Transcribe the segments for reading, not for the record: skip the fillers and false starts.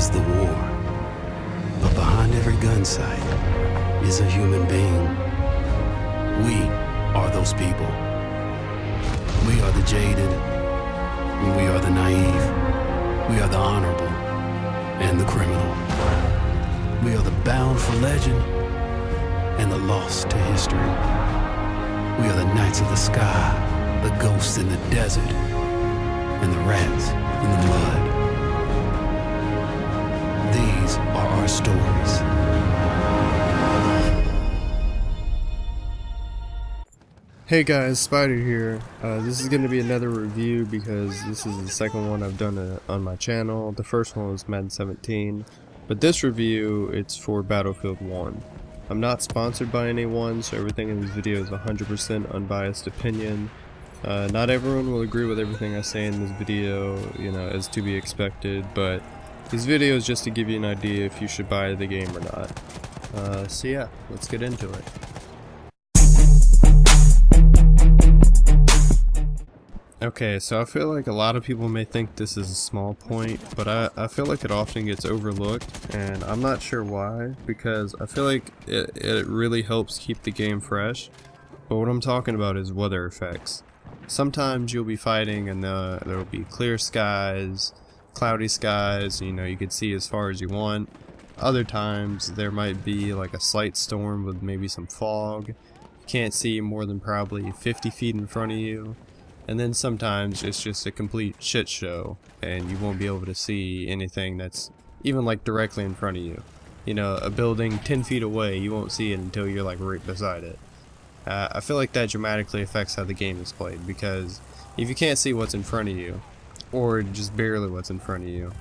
is the war. But behind every gun sight is a human being. We are those people. We are the jaded. We are the naive. We are the honorable and the criminal. We are the bound for legend and the lost to history. We are the knights of the sky, the ghosts in the desert, and the rats in the mud. These are our stories. Hey guys, Spider here. This is going to be another review because this is the second one I've done on my channel. The first one was Madden 17, but this review, it's for Battlefield 1. I'm not sponsored by anyone, so everything in this video is 100% unbiased opinion. Not everyone will agree with everything I say in this video, you know, as to be expected, but this video is just to give you an idea if you should buy the game or not. So yeah, let's get into it. Okay, so I feel like a lot of people may think this is a small point, but I feel like it often gets overlooked, and I'm not sure why, because I feel like it really helps keep the game fresh. But what I'm talking about is weather effects. Sometimes you'll be fighting and there'll be clear skies, cloudy skies, you know, you can see as far as you want. Other times there might be like a slight storm with maybe some fog. You can't see more than probably 50 feet in front of you. And then sometimes it's just a complete shit show and you won't be able to see anything that's even like directly in front of you. You know, a building 10 feet away, you won't see it until you're like right beside it. I feel like that dramatically affects how the game is played, because if you can't see what's in front of you, or just barely what's in front of you,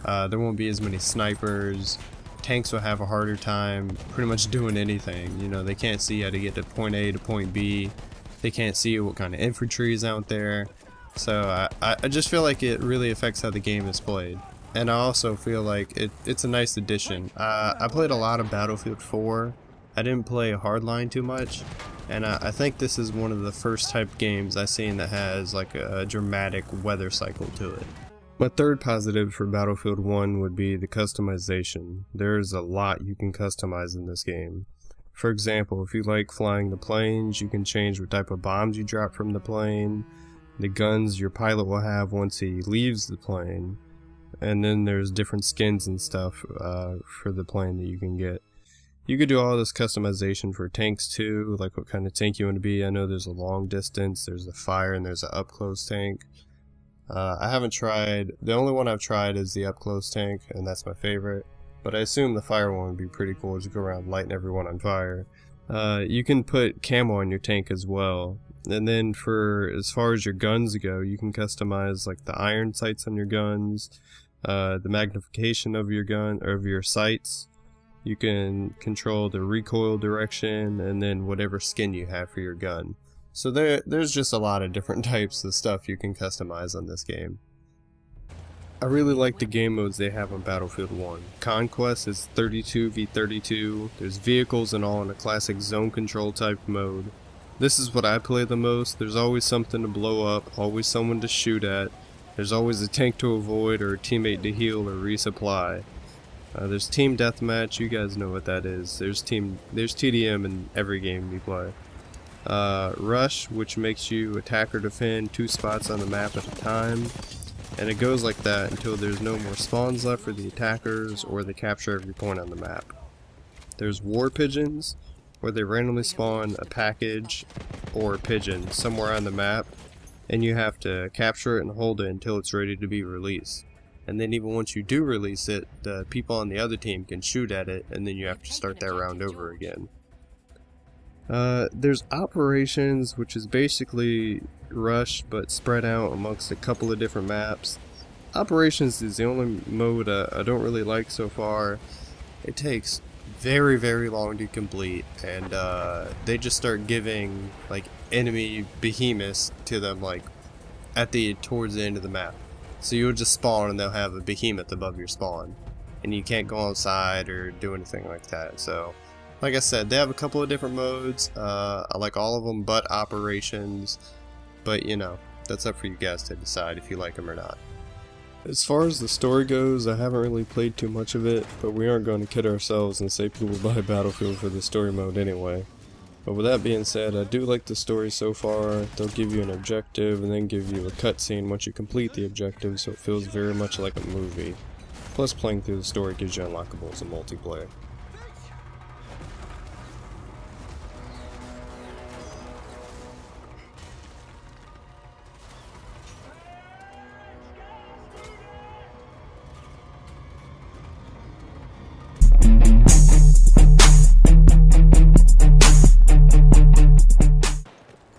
there won't be as many snipers. Tanks will have a harder time pretty much doing anything. You know, they can't see how to get to point A to point B. They can't see what kind of infantry is out there. So I just feel like it really affects how the game is played. And I also feel like it's a nice addition. I played a lot of Battlefield 4. I didn't play Hardline too much. And I think this is one of the first type games I've seen that has like a dramatic weather cycle to it. My third positive for Battlefield 1 would be the customization. There's a lot you can customize in this game. For example, if you like flying the planes, you can change what type of bombs you drop from the plane, the guns your pilot will have once he leaves the plane, and then there's different skins and stuff for the plane that you can get. You could do all this customization for tanks too, like what kind of tank you want to be. I know there's a long distance, there's a fire, and there's an up close tank. I haven't tried, the only one I've tried is the up close tank, and that's my favorite. But I assume the fire one would be pretty cool to go around lighting everyone on fire. You can put camo on your tank as well. And then for as far as your guns go, you can customize like the iron sights on your guns, the magnification of your gun or of your sights. You can control the recoil direction and then whatever skin you have for your gun. So there's just a lot of different types of stuff you can customize on this game. I really like the game modes they have on Battlefield 1. Conquest is 32v32, there's vehicles and all in a classic zone control type mode. This is what I play the most. There's always something to blow up, always someone to shoot at, there's always a tank to avoid or a teammate to heal or resupply. There's team deathmatch, you guys know what that is. There's TDM in every game you play. Rush, which makes you attack or defend 2 spots on the map at a time. And it goes like that until there's no more spawns left for the attackers or they capture every point on the map. There's War Pigeons, where they randomly spawn a package or a pigeon somewhere on the map, and you have to capture it and hold it until it's ready to be released. And then even once you do release it, the people on the other team can shoot at it, and then you have to start that round over again. There's Operations, which is basically Rush but spread out amongst a couple of different maps. Operations is the only mode I don't really like so far. It takes very long to complete, and they just start giving like enemy behemoths to them like towards the end of the map. So you'll just spawn and they'll have a behemoth above your spawn, and you can't go outside or do anything like that. So like I said, they have a couple of different modes. I like all of them but Operations. But, you know, that's up for you guys to decide if you like them or not. As far as the story goes, I haven't really played too much of it, but we aren't going to kid ourselves and say people buy Battlefield for the story mode anyway. But with that being said, I do like the story so far. They'll give you an objective and then give you a cutscene once you complete the objective, so it feels very much like a movie. Plus, playing through the story gives you unlockables in multiplayer.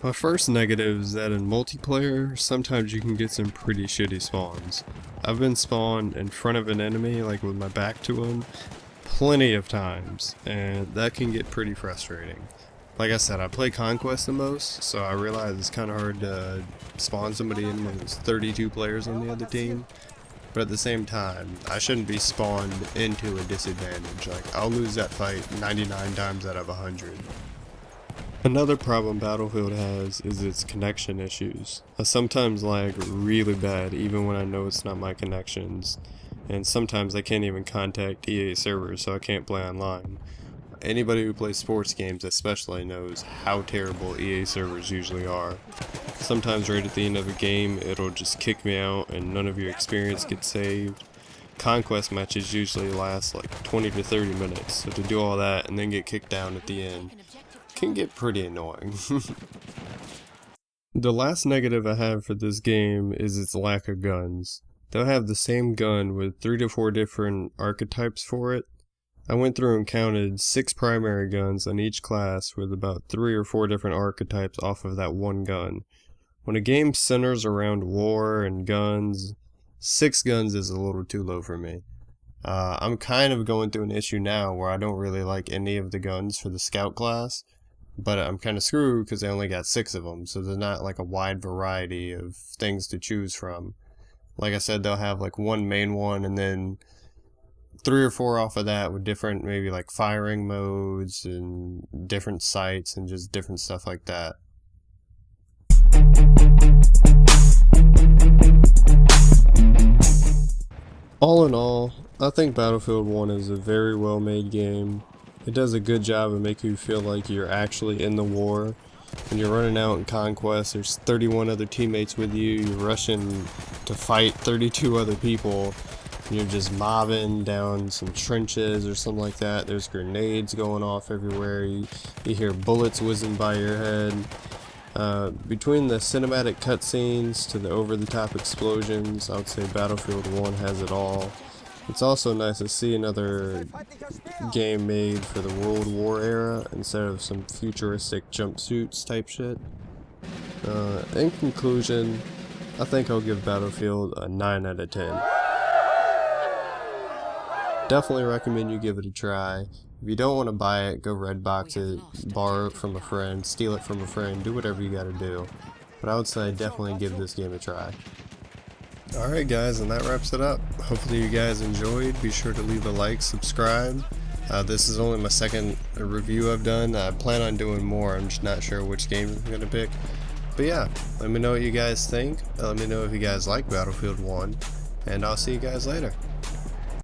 My first negative is that in multiplayer, sometimes you can get some pretty shitty spawns. I've been spawned in front of an enemy, like with my back to him, plenty of times, and that can get pretty frustrating. Like I said, I play Conquest the most, so I realize it's kind of hard to spawn somebody in when there's 32 players on the other team. But at the same time, I shouldn't be spawned into a disadvantage. Like, I'll lose that fight 99 times out of 100. Another problem Battlefield has is its connection issues. I sometimes lag really bad even when I know it's not my connections, and sometimes I can't even contact EA servers, so I can't play online. Anybody who plays sports games especially knows how terrible EA servers usually are. Sometimes right at the end of a game it'll just kick me out and none of your experience gets saved. Conquest matches usually last like 20 to 30 minutes, so to do all that and then get kicked down at the end can get pretty annoying. The last negative I have for this game is its lack of guns. They'll have the same gun with 3 to 4 different archetypes for it. I went through and counted 6 primary guns on each class with about 3 or 4 different archetypes off of that one gun. When a game centers around war and guns, 6 guns is a little too low for me. I'm kind of going through an issue now where I don't really like any of the guns for the scout class. But I'm kind of screwed because I only got 6 of them, so there's not like a wide variety of things to choose from. Like I said, they'll have like one main one and then 3 or 4 off of that with different maybe like firing modes and different sights and just different stuff like that. All in all, I think Battlefield 1 is a very well made game. It does a good job of making you feel like you're actually in the war. When you're running out in Conquest, there's 31 other teammates with you, you're rushing to fight 32 other people, and you're just mobbing down some trenches or something like that. There's grenades going off everywhere, you hear bullets whizzing by your head. Between the cinematic cutscenes to the over-the-top explosions, I would say Battlefield 1 has it all. It's also nice to see another game made for the World War era instead of some futuristic jumpsuits type shit. In conclusion, I think I'll give Battlefield a 9 out of 10. Definitely recommend you give it a try. If you don't want to buy it, go Redbox it, borrow it from a friend, steal it from a friend, do whatever you gotta do. But I would say definitely give this game a try. Alright guys, and that wraps it up. Hopefully you guys enjoyed. Be sure to leave a like, subscribe. This is only my second review I've done. I plan on doing more. I'm just not sure which game I'm going to pick. But yeah, let me know what you guys think. Let me know if you guys like Battlefield 1. And I'll see you guys later.